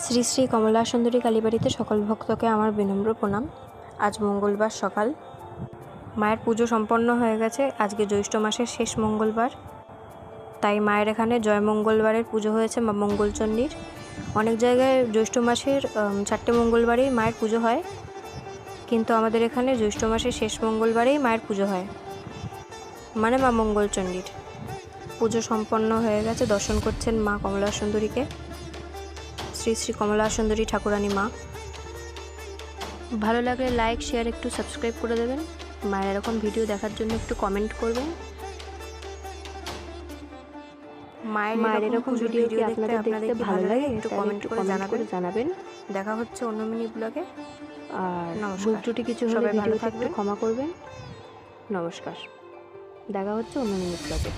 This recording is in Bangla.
শ্রী শ্রী কমলা সুন্দরী কালীবাড়িতে সকল ভক্তকে আমার বিনম্র প্রণাম। আজ মঙ্গলবার সকাল, মায়ের পুজো সম্পন্ন হয়ে গেছে। আজকে জ্যৈষ্ঠ মাসের শেষ মঙ্গলবার, তাই মায়ের এখানে জয় মঙ্গলবারের পুজো হয়েছে মা মঙ্গলচণ্ডীর। অনেক জায়গায় জ্যৈষ্ঠ মাসের 4টে মঙ্গলবারেই মায়ের পুজো হয়, কিন্তু আমাদের এখানে জ্যৈষ্ঠ মাসের শেষ মঙ্গলবারেই মায়ের পুজো হয়, মানে মা মঙ্গলচণ্ডীর। পুজো সম্পন্ন হয়ে গেছে। দর্শন করছেন মা কমলা সুন্দরীকে, শ্রী শ্রী কমলা সুন্দরী ঠাকুরানী মা। ভালো লাগলে লাইক, শেয়ার, একটু সাবস্ক্রাইব করে দেবেন। মায়ের এরকম ভিডিও দেখার জন্য একটু কমেন্ট করবেন। মায়ের এরকম ভিডিও কি আপনাদের দেখতে ভালো লাগে? একটু কমেন্ট করে জানাবেন। দেখা হচ্ছে অন্য মিনি ব্লগে। আর ভুল ত্রুটি কিছু হলে ভিডিওতে একটু ক্ষমা করবেন। নমস্কার, দেখা হচ্ছে অন্য মিনি ব্লগে।